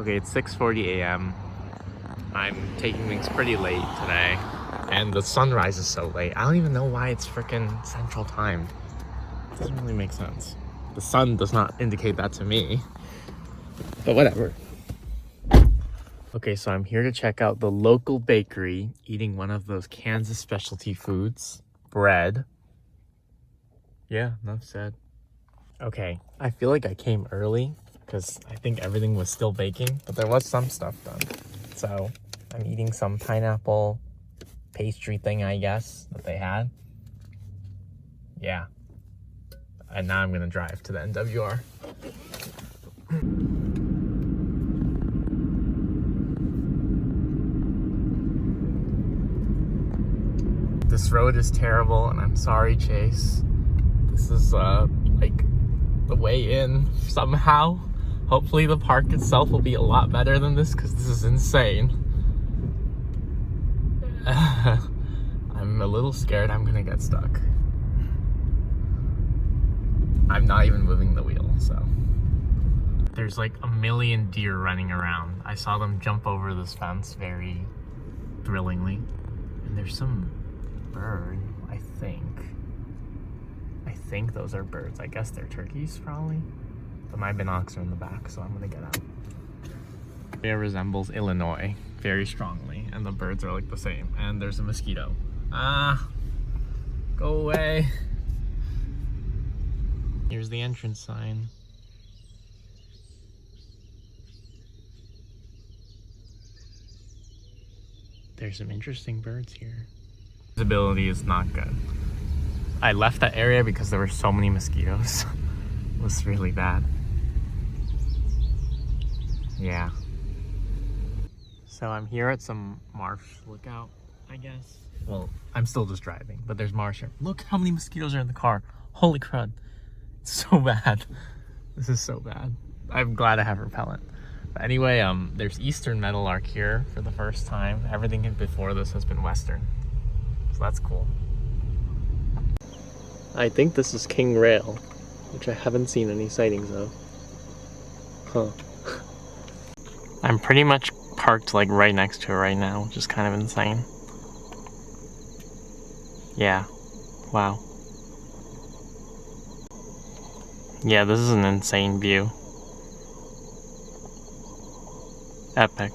Okay, it's 6:40 a.m. I'm taking things pretty late today, and the sunrise is so late. I don't even know why it's freaking Central Time. It doesn't really make sense. The sun does not indicate that to me, but whatever. Okay, so I'm here to check out the local bakery, eating one of those Kansas specialty foods, bread. Yeah, enough said. Okay, I feel like I came early because I think everything was still baking, but there was some stuff done. So I'm eating some pineapple pastry thing, I guess, that they had. Yeah. And now I'm gonna drive to the NWR. This road is terrible, and I'm sorry, Chase. This is like the way in somehow. Hopefully the park itself will be a lot better than this, because this is insane. I'm a little scared I'm gonna get stuck. I'm not even moving the wheel, so. There's like a million deer running around. I saw them jump over this fence very thrillingly. And there's some bird, I think. I think those are birds. I guess they're turkeys, probably. But my binocs are in the back, so I'm gonna get out. It resembles Illinois very strongly, and the birds are like the same. And there's a mosquito. Ah, go away. Here's the entrance sign. There's some interesting birds here. Visibility is not good. I left that area because there were so many mosquitoes. It was really bad. Yeah. So I'm here at some marsh lookout, I guess. Well, I'm still just driving, but there's marsh here. Look how many mosquitoes are in the car. Holy crud. It's so bad. This is so bad. I'm glad I have repellent. But anyway, there's Eastern Meadowlark here for the first time. Everything before this has been Western. So that's cool. I think this is King Rail, which I haven't seen any sightings of. Huh. I'm pretty much parked like right next to it right now, which is kind of insane. Yeah. Wow. Yeah, this is an insane view. Epic.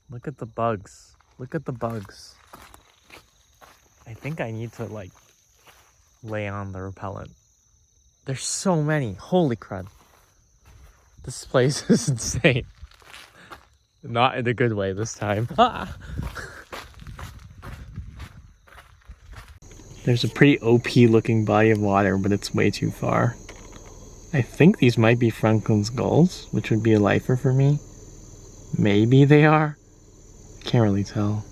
Look at the bugs. Look at the bugs. I think I need to like lay on the repellent. There's so many. Holy crud. This place is insane. Not in a good way this time. Ah! There's a pretty OP looking body of water, but it's way too far. I think these might be Franklin's gulls, which would be a lifer for me. Maybe they are. Can't really tell.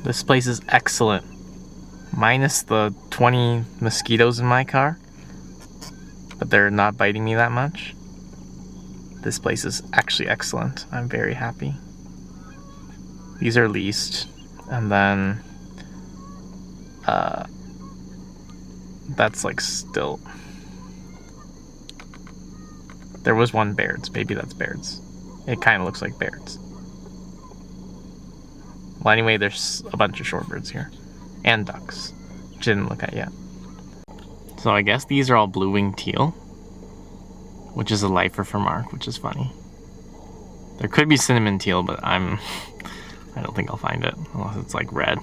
This place is excellent. Minus the 20 mosquitoes in my car. But they're not biting me that much. This place is actually excellent. I'm very happy. These are leased. And then that's like still. There was one Baird's. Maybe that's Baird's. It kind of looks like Baird's. Well, anyway, there's a bunch of shorebirds here. And ducks, which I didn't look at yet. So I guess these are all blue-winged teal, which is a lifer for Mark, which is funny. There could be cinnamon teal, but I don't think I'll find it, unless it's like red.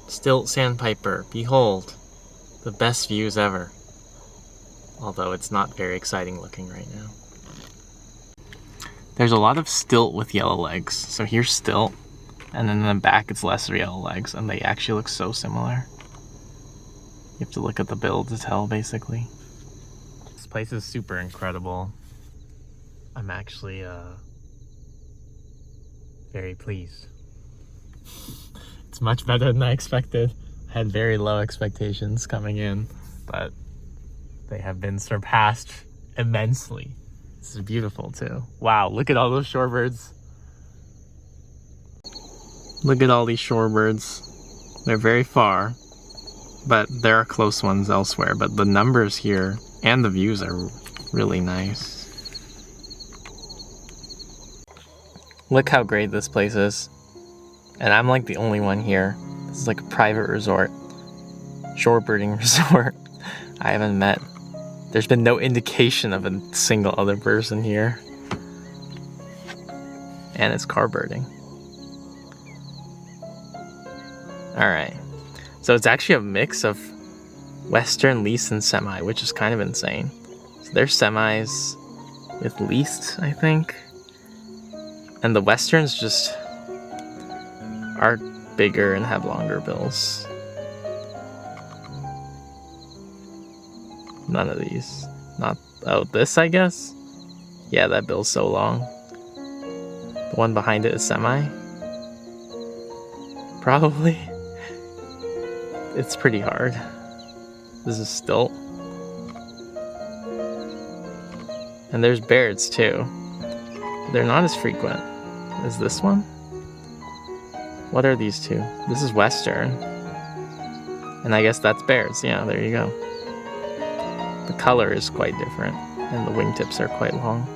Stilt sandpiper, behold, the best views ever. Although it's not very exciting looking right now. There's a lot of stilt with yellow legs. So here's stilt, and then in the back it's lesser yellow legs, and they actually look so similar. You have to look at the bill to tell, basically. This place is super incredible. I'm actually very pleased. It's much better than I expected. I had very low expectations coming in, but they have been surpassed immensely. This is beautiful too. Wow, look at all those shorebirds. Look at all these shorebirds. They're very far, but there are close ones elsewhere, but the numbers here And the views are really nice. Look how great this place is. And I'm like the only one here. This is like a private resort. Shorebirding resort. I haven't met. There's been no indication of a single other person here. And it's car birding. Alright. So it's actually a mix of Western, leased, and semi, which is kind of insane. So there's semis with leased, I think. And the Westerns just are bigger and have longer bills. None of these. Not, oh, this I guess? Yeah, that bill's so long. The one behind it is semi? Probably. It's pretty hard. This is stilt. And there's Bairds too. They're not as frequent. Is this one? What are these two? This is Western. And I guess that's Bairds. Yeah, there you go. The color is quite different. And the wingtips are quite long.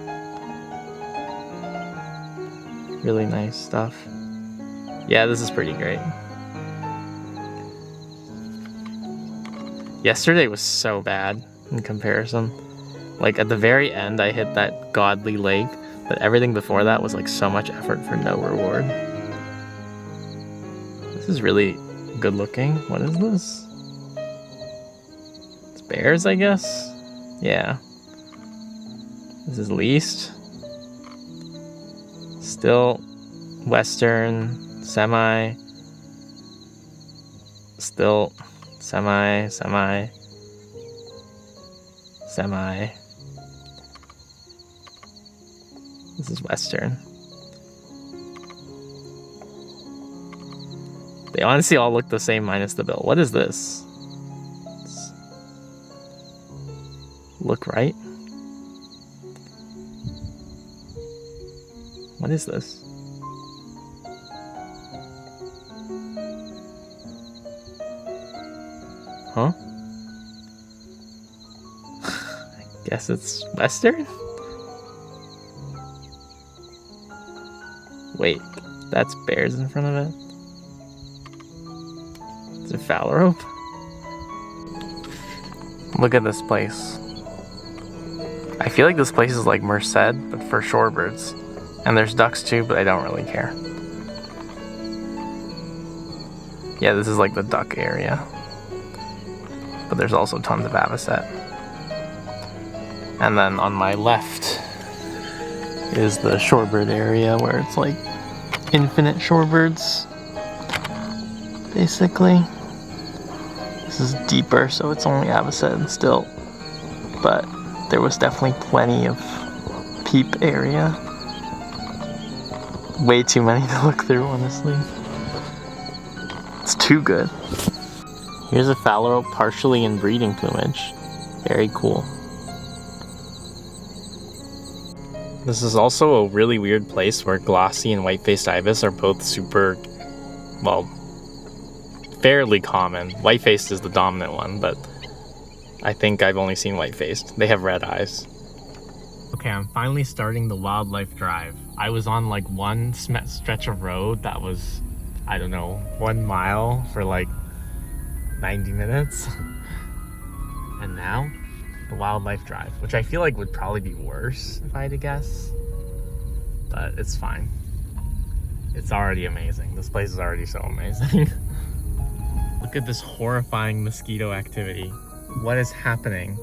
Really nice stuff. Yeah, this is pretty great. Yesterday was so bad in comparison. Like at the very end I hit that godly lake, but everything before that was like so much effort for no reward. This is really good looking. What is this? It's bears, I guess? Yeah. This is leased. Still Western, semi. Still semi. This is Western. They honestly all look the same minus the bill. What is this? Look right? What is this? Huh? I guess it's Western? Wait, that's bears in front of it? Is it foul rope? Look at this place. I feel like this place is like Merced, but for shorebirds. And there's ducks too, but I don't really care. Yeah, this is like the duck area. But there's also tons of avocet. And then on my left is the shorebird area where it's like infinite shorebirds, basically. This is deeper, so it's only avocet and stilt. But there was definitely plenty of peep area. Way too many to look through, honestly. It's too good. Here's a phalarope partially in breeding plumage. Very cool. This is also a really weird place where glossy and white-faced ibis are both super, well, fairly common. White-faced is the dominant one, but I think I've only seen white-faced. They have red eyes. Okay, I'm finally starting the wildlife drive. I was on like one stretch of road that was, I don't know, 1 mile for like 90 minutes. And now, the wildlife drive, which I feel like would probably be worse if I had to guess. But it's fine. It's already amazing. This place is already so amazing. Look at this horrifying mosquito activity. What is happening?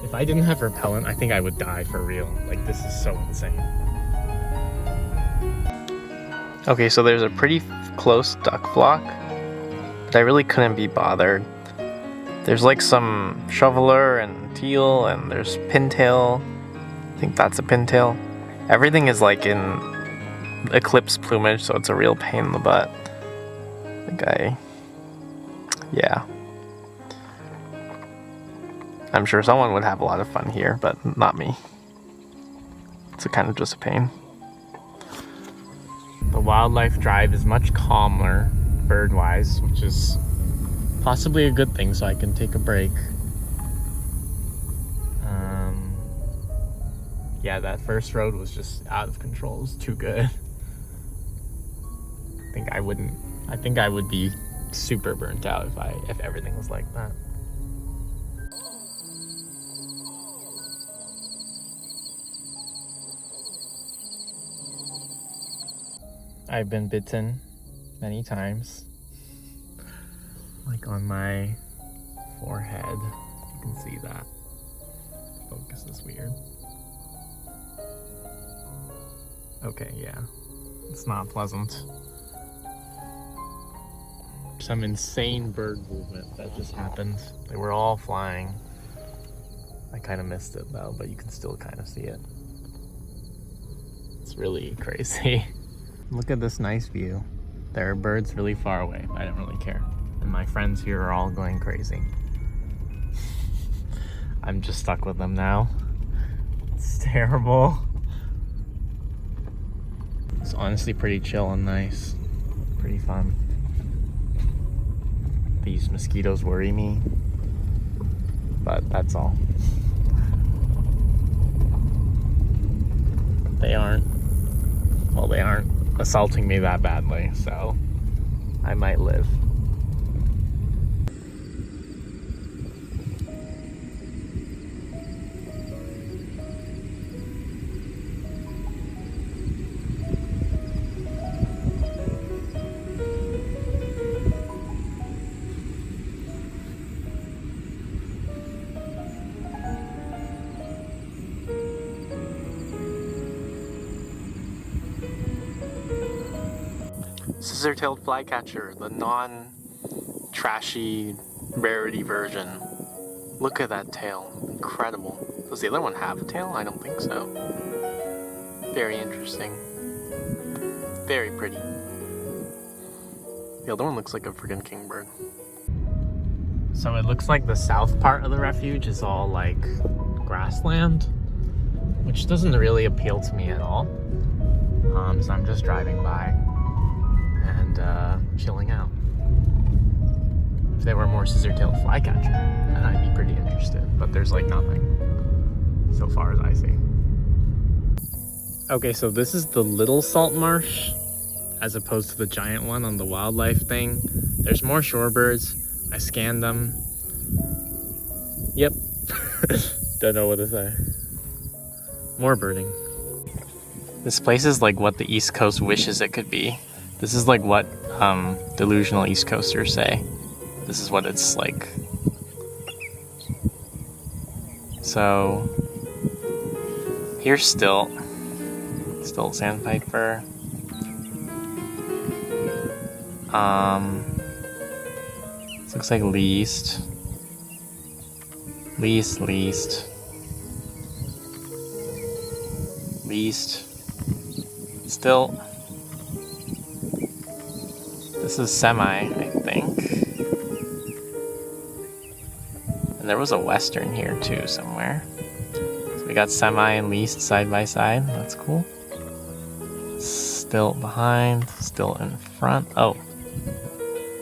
If I didn't have repellent, I think I would die for real. Like, this is so insane. Okay, so there's a pretty close duck flock, but I really couldn't be bothered. There's like some shoveler and teal, and there's pintail. I think that's a pintail. Everything is like in eclipse plumage, so it's a real pain in the butt. Yeah. I'm sure someone would have a lot of fun here, but not me. It's kind of just a pain. The wildlife drive is much calmer, bird-wise, which is possibly a good thing, so I can take a break. Yeah, that first road was just out of control. It was too good. I think I would be super burnt out if everything was like that. I've been bitten many times. Like on my forehead. You can see that. Focus is weird. Okay, yeah. It's not pleasant. Some insane bird movement that just happened. They were all flying. I kind of missed it though, but you can still kind of see it. It's really crazy. Look at this nice view. There are birds really far away. I don't really care. And my friends here are all going crazy. I'm just stuck with them now. It's terrible. It's honestly pretty chill and nice. Pretty fun. These mosquitoes worry me, but that's all. They aren't assaulting me that badly, so I might live. Scissor-tailed flycatcher, the non-trashy rarity version. Look at that tail, incredible. Does the other one have a tail? I don't think so. Very interesting. Very pretty. The other one looks like a freaking kingbird. So it looks like the south part of the refuge is all like grassland, which doesn't really appeal to me at all. So I'm just driving by and chilling out. If there were more scissor-tailed flycatcher, then I'd be pretty interested, but there's like nothing so far as I see. Okay, so this is the little salt marsh as opposed to the giant one on the wildlife thing. There's more shorebirds. I scanned them. Yep. Don't know what to say. More birding. This place is like what the East Coast wishes it could be. This is like what delusional East Coasters say. This is what it's like. So here's still sandpiper. This looks like least. Still. This is semi, I think. And there was a western here too somewhere. So we got semi and least side by side. That's cool. Still behind, still in front. Oh.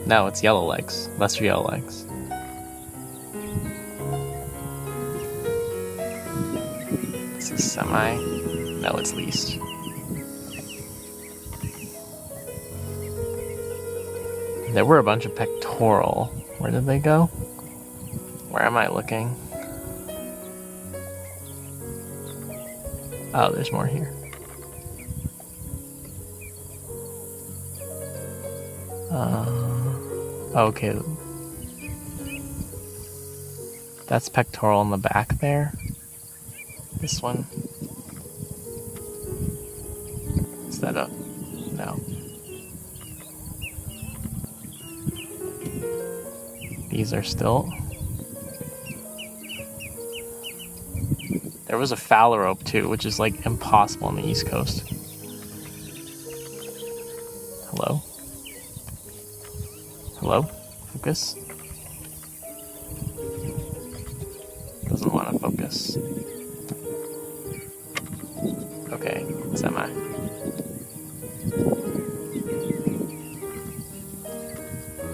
No, it's yellow legs. Lesser yellow legs. This is semi. No, it's least. There were a bunch of pectoral. Where did they go? Where am I looking? Oh, there's more here. Okay. That's pectoral in the back there. This one. Is that a... No. These are still... There was a phalarope too, which is like impossible on the East Coast. Hello? Hello? Focus? Doesn't want to focus. Okay, semi.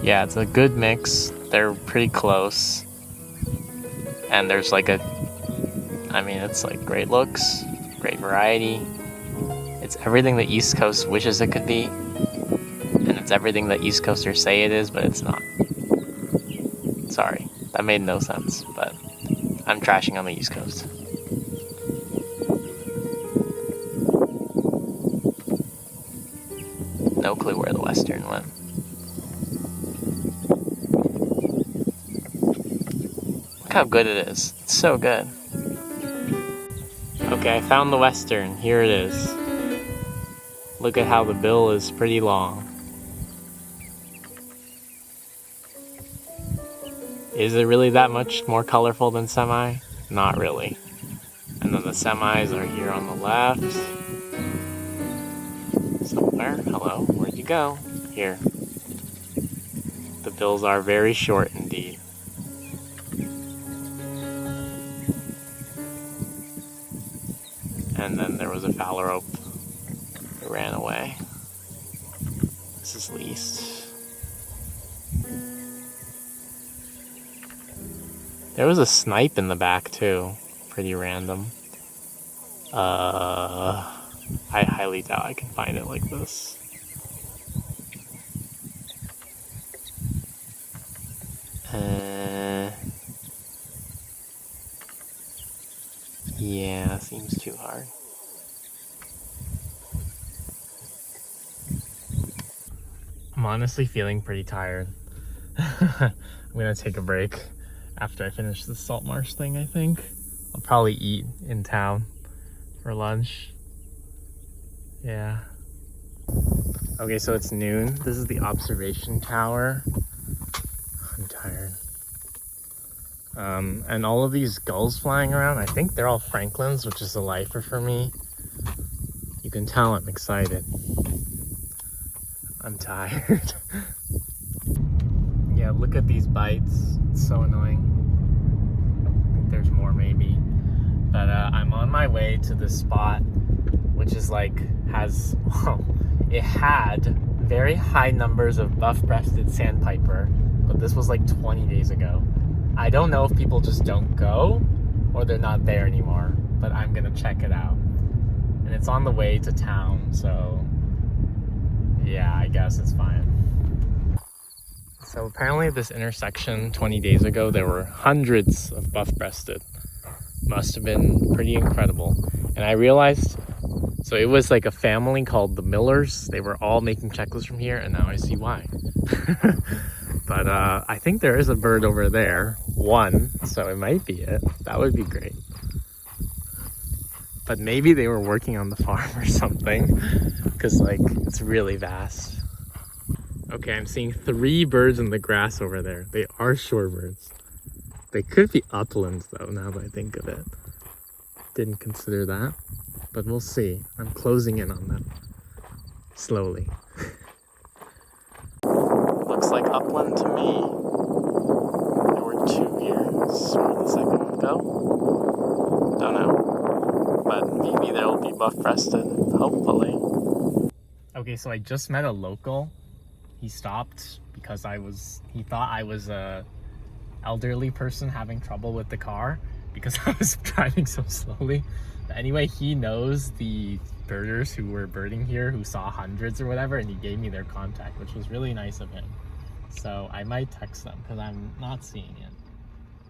Yeah, it's a good mix. They're pretty close. And there's like a... I mean, it's like great looks. great variety. It's everything the East Coast wishes it could be, and it's everything that East Coasters say it is, but it's not. Sorry, that made no sense, but I'm trashing on the East Coast. No clue where the Western went. Look how good it is. It's so good. Okay, I found the Western. Here it is. Look at how the bill is pretty long. Is it really that much more colorful than Semi? Not really. And then the Semis are here on the left. Somewhere. Hello, where'd you go? Here. The bills are very short indeed. And then there was a phalarope who ran away. This is least. There was a snipe in the back too. Pretty random. I highly doubt I can find it like this. Yeah, seems too hard. I'm honestly feeling pretty tired. I'm gonna take a break after I finish the salt marsh thing, I think. I'll probably eat in town for lunch. Yeah. Okay, so it's noon. This is the observation tower. I'm tired. And all of these gulls flying around, I think they're all Franklins, which is a lifer for me. You can tell I'm excited. I'm tired. Yeah, look at these bites. It's so annoying. I think there's more maybe. But I'm on my way to this spot, which is like, it had very high numbers of buff-breasted sandpiper, but this was like 20 days ago. I don't know if people just don't go or they're not there anymore, but I'm gonna check it out. And it's on the way to town, so yeah, I guess it's fine. So apparently at this intersection 20 days ago, there were hundreds of buff-breasted. Must have been pretty incredible. And I realized, so it was like a family called the Millers. They were all making checklists from here, and now I see why. But I think there is a bird over there, one, so it might be it. That would be great. But maybe they were working on the farm or something, because like it's really vast. Okay, I'm seeing 3 birds in the grass over there. They are shorebirds. They could be uplands though, now that I think of it. Didn't consider that, but we'll see. I'm closing in on them slowly. Looks like upland to me. There were 2 here. Where'd the second one go? Don't know. But maybe there will be buff-breasted, hopefully. Okay, so I just met a local. He stopped because he thought I was a elderly person having trouble with the car because I was driving so slowly. But anyway, he knows the birders who were birding here who saw hundreds or whatever, and he gave me their contact, which was really nice of him. So I might text them because I'm not seeing it.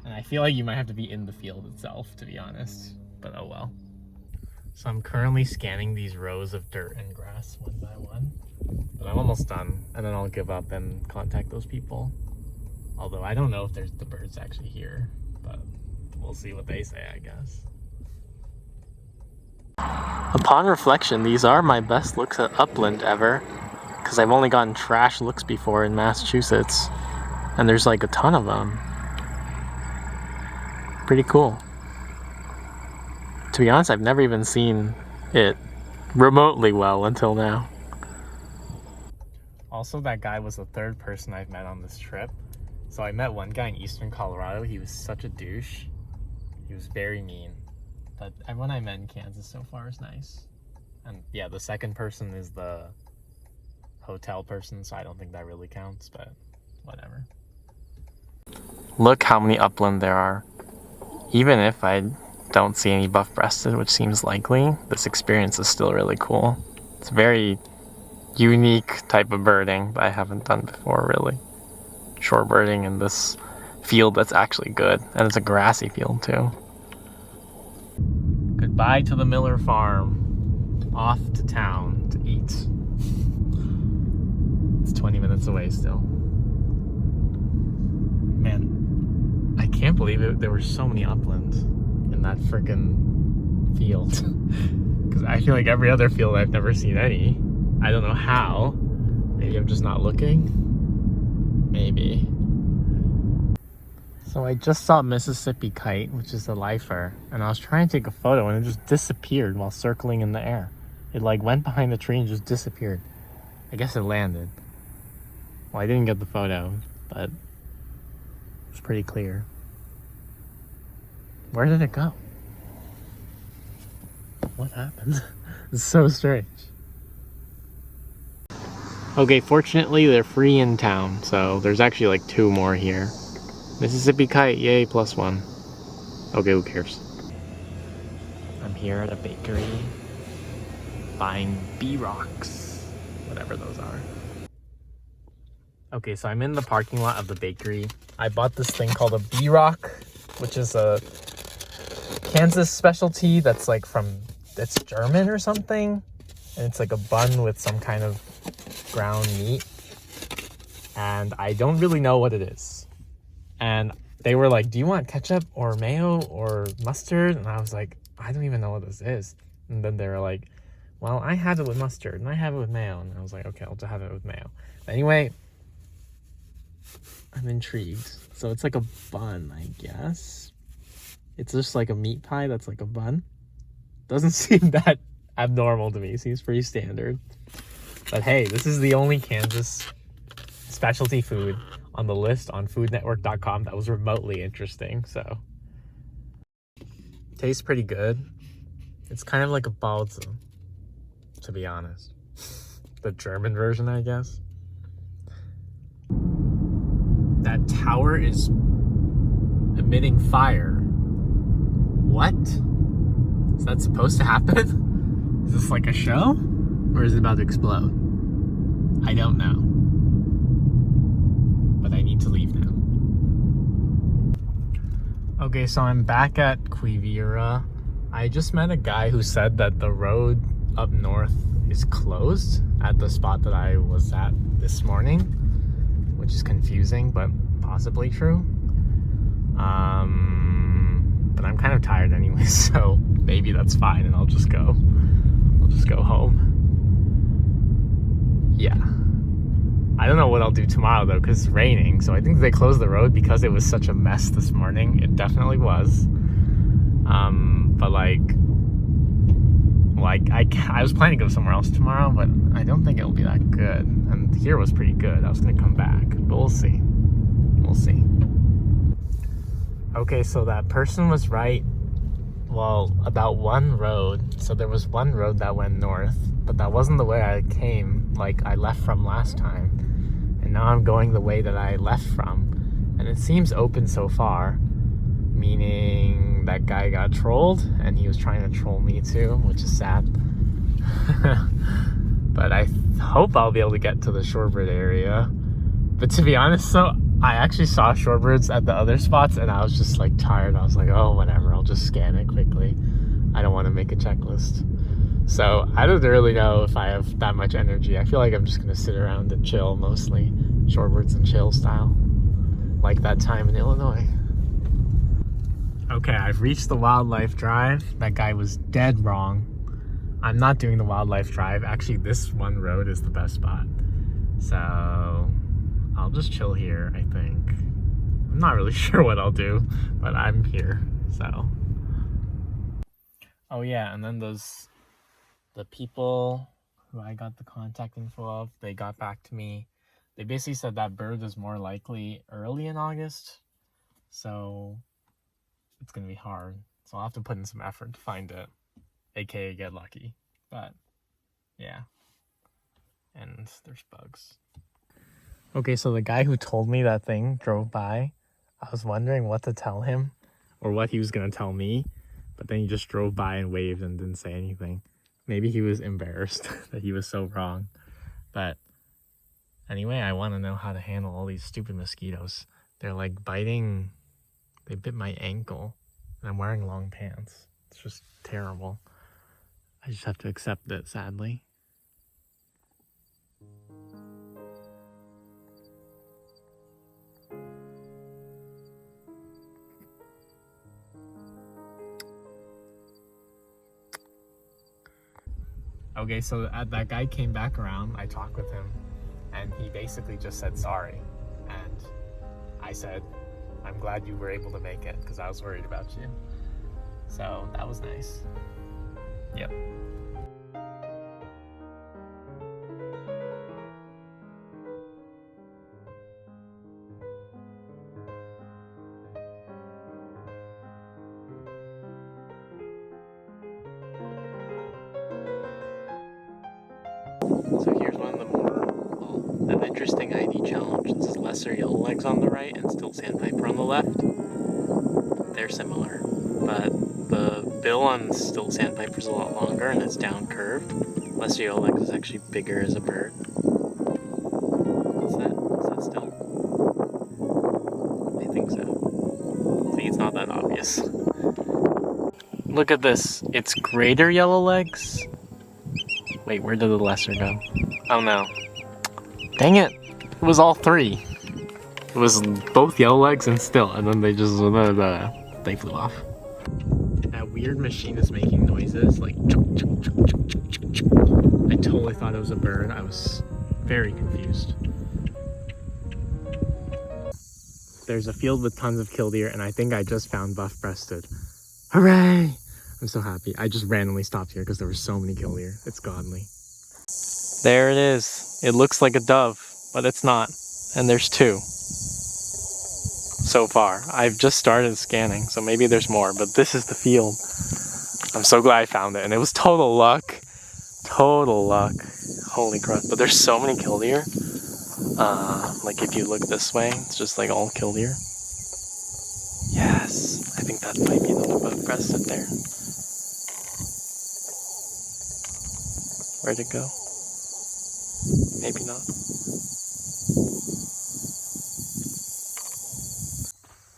And I feel like you might have to be in the field itself, to be honest, but oh well. So I'm currently scanning these rows of dirt and grass one by one, but I'm almost done, and then I'll give up and contact those people. Although I don't know if there's the birds actually here, but we'll see what they say, I guess. Upon reflection, these are my best looks at upland ever, because I've only gotten trash looks before in Massachusetts, and there's like a ton of them. Pretty cool. To be honest, I've never even seen it remotely well until now. Also, that guy was the 3rd person I've met on this trip. So I met one guy in eastern Colorado. He was such a douche. He was very mean. But everyone I met in Kansas so far is nice. And yeah, the second person is the hotel person, so I don't think that really counts, but whatever. Look how many upland there are. Even if I don't see any buff-breasted, which seems likely, this experience is still really cool. It's a very unique type of birding that I haven't done before, really. Shorebirding in this field that's actually good, and it's a grassy field too. Goodbye to the Miller farm. Off to town to eat. It's 20 minutes away still. Man, I can't believe it. There were so many uplands in that freaking field. Because I feel like every other field I've never seen any. I don't know how. Maybe I'm just not looking. Maybe. So I just saw Mississippi kite, which is a lifer, and I was trying to take a photo and it just disappeared while circling in the air. It like went behind the tree and just disappeared. I guess it landed. Well, I didn't get the photo, but it was pretty clear. Where did it go? What happened? It's so strange. Okay, fortunately they're free in town, so there's actually like 2 more here. Mississippi kite, yay, +1. Okay, who cares? I'm here at a bakery buying B-Rocks, whatever those are. Okay, so I'm in the parking lot of the bakery. I bought this thing called a B-Rock, which is a Kansas specialty that's like it's German or something. And it's like a bun with some kind of ground meat. And I don't really know what it is. And they were like, do you want ketchup or mayo or mustard? And I was like, I don't even know what this is. And then they were like, well, I had it with mustard and I have it with mayo. And I was like, okay, I'll just have it with mayo. Anyway, I'm intrigued. So it's like a bun, I guess. It's just like a meat pie that's like a bun. Doesn't seem that abnormal to me. Seems pretty standard. But hey, this is the only Kansas specialty food on the list on foodnetwork.com that was remotely interesting, so. Tastes pretty good. It's kind of like a Balsa, to be honest. The German version, I guess. That tower is emitting fire. What? Is that supposed to happen? Is this like a show? Or is it about to explode? I don't know. But I need to leave now. Okay, so I'm back at Quivira. I just met a guy who said that the road up north is closed at the spot that I was at this morning, which is confusing, but possibly true. But I'm kind of tired anyway, so maybe that's fine and I'll just go home. Yeah. I don't know what I'll do tomorrow though, because it's raining, so I think they closed the road because it was such a mess this morning. It definitely was. But like, I was planning to go somewhere else tomorrow, but I don't think it'll be that good. And here was pretty good. I was gonna come back, but we'll see. We'll see. Okay, so that person was right. Well, about one road. So there was one road that went north, but that wasn't the way I came, like I left from last time. And now I'm going the way that I left from. And it seems open so far, meaning that guy got trolled and he was trying to troll me too, which is sad. But I hope I'll be able to get to the shorebird area. But to be honest, so I actually saw shorebirds at the other spots and I was just like tired. I was like, oh, whatever, I'll just scan it quickly. I don't want to make a checklist. So I don't really know if I have that much energy. I feel like I'm just going to sit around and chill mostly. Shorebirds and chill style. Like that time in Illinois. Okay, I've reached the wildlife drive. That guy was dead wrong. I'm not doing the wildlife drive. Actually, this one road is the best spot. So I'll just chill here, I think. I'm not really sure what I'll do, but I'm here, so. Oh yeah, and then the people who I got the contact info of, they got back to me. They basically said that bird is more likely early in August, so it's gonna be hard. So I'll have to put in some effort to find it, aka get lucky. But yeah, and there's bugs. Okay, so the guy who told me that thing drove by. I was wondering what to tell him or what he was gonna tell me, But then he just drove by and waved and didn't say anything. Maybe he was embarrassed that he was so wrong. But anyway, I want to know how to handle all these stupid mosquitoes. They're like biting. They bit my ankle. And I'm wearing long pants. It's just terrible. I just have to accept it, sadly. Okay, so that guy came back around. I talked with him, and he basically just said sorry. And I said, I'm glad you were able to make it, because I was worried about you. So that was nice. Yep. So here's one of the more an interesting ID challenge. This is lesser yellow legs on the right and still sandpiper on the left. They're similar, but the bill on still sandpiper is a lot longer and it's down curved. Lesser yellow legs is actually bigger as a bird. What's that? Is that still? I think so. See, it's not that obvious. Look at this. It's greater yellow legs. Wait, where did the lesser go? Oh no. Dang it! It was all three. It was both yellow legs and still, and then they just, they flew off. That weird machine is making noises, like chuk, chuk, chuk, chuk, chuk, chuk, chuk. I totally thought it was a bird. I was very confused. There's a field with tons of killdeer, and I think I just found buff-breasted. Hooray! I'm so happy. I just randomly stopped here because there were so many killdeer. It's godly. There it is. It looks like a dove, but it's not. And there's two. So far. I've just started scanning, so maybe there's more, but this is the field. I'm so glad I found it, and it was total luck. Total luck. Holy crap. But there's so many killdeer. Like if you look this way, it's just like all killdeer. Yes, I think that might be the buff-breasted there. Where'd it go? Maybe not.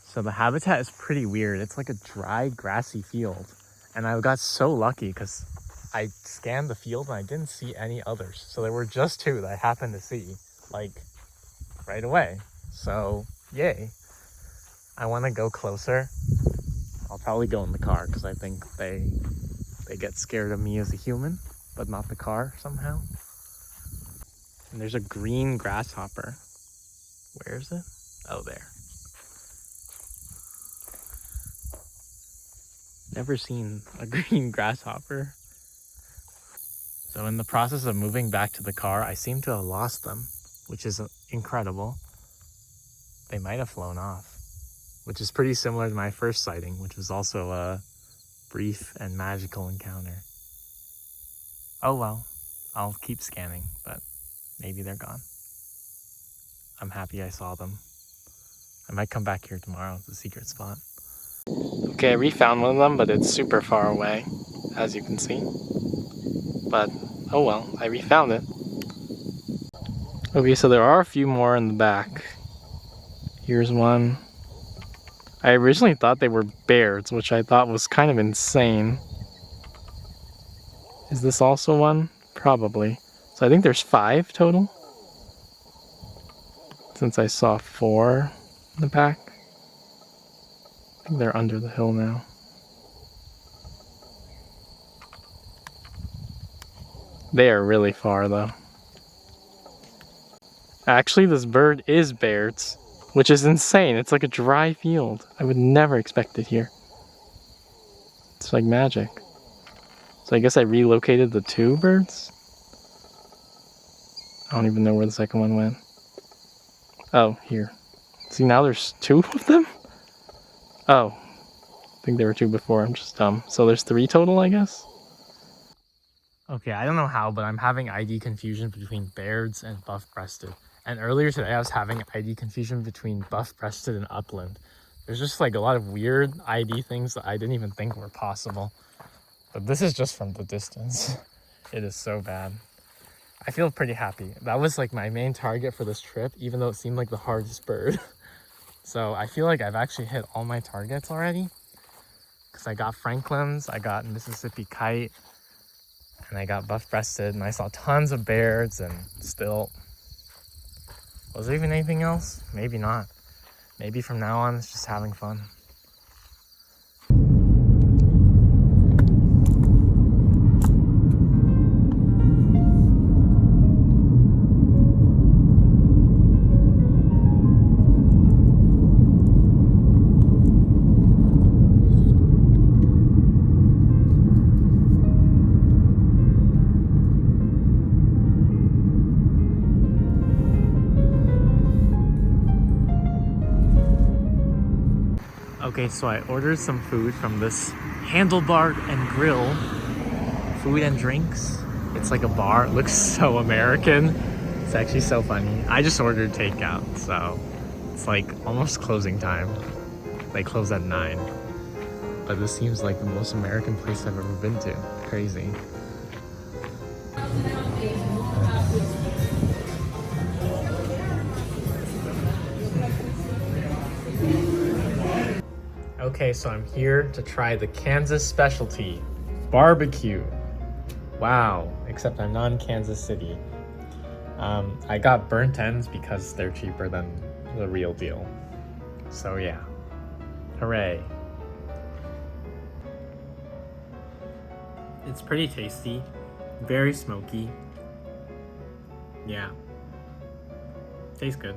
So the habitat is pretty weird. It's like a dry, grassy field. And I got so lucky because I scanned the field and I didn't see any others. So there were just two that I happened to see, like, right away. So, yay. I want to go closer. I'll probably go in the car because I think they get scared of me as a human, but not the car somehow. And there's a green grasshopper. Where is it? Oh, there. Never seen a green grasshopper. So in the process of moving back to the car, I seem to have lost them, which is incredible. They might have flown off, which is pretty similar to my first sighting, which was also a brief and magical encounter. Oh well, I'll keep scanning, but maybe they're gone. I'm happy I saw them. I might come back here tomorrow. It's a secret spot. Okay, I refound one of them, but it's super far away, as you can see. But, oh well, I refound it. Okay, so there are a few more in the back. Here's one. I originally thought they were bears, which I thought was kind of insane. Is this also one? Probably. So I think there's 5 total. Since I saw 4 in the back. I think they're under the hill now. They are really far though. Actually, this bird is Baird's, which is insane. It's like a dry field. I would never expect it here. It's like magic. So I guess I relocated the 2 birds. I don't even know where the second one went. Oh, here. See, now there's 2 of them? Oh, I think there were 2 before. I'm just dumb. So there's 3 total, I guess? Okay, I don't know how, but I'm having ID confusion between Baird's and buff-breasted. And earlier today, I was having ID confusion between buff-breasted and upland. There's just like a lot of weird ID things that I didn't even think were possible. But this is just from the distance. It is so bad. I feel pretty happy. That was like my main target for this trip, even though it seemed like the hardest bird. So I feel like I've actually hit all my targets already. Because I got Franklin's, I got Mississippi Kite, and I got buff-breasted, and I saw tons of bears, and still... Was there even anything else? Maybe not. Maybe from now on, it's just having fun. Okay, so I ordered some food from this Handlebar and Grill food and drinks. It's like a bar. It looks so American. It's actually so funny. I just ordered takeout, so it's like almost closing time. They close at 9. But this seems like the most American place I've ever been to. Crazy. Okay, so I'm here to try the Kansas specialty, barbecue. Wow, except I'm not in Kansas City. I got burnt ends because they're cheaper than the real deal. So yeah, hooray. It's pretty tasty, very smoky. Yeah, tastes good.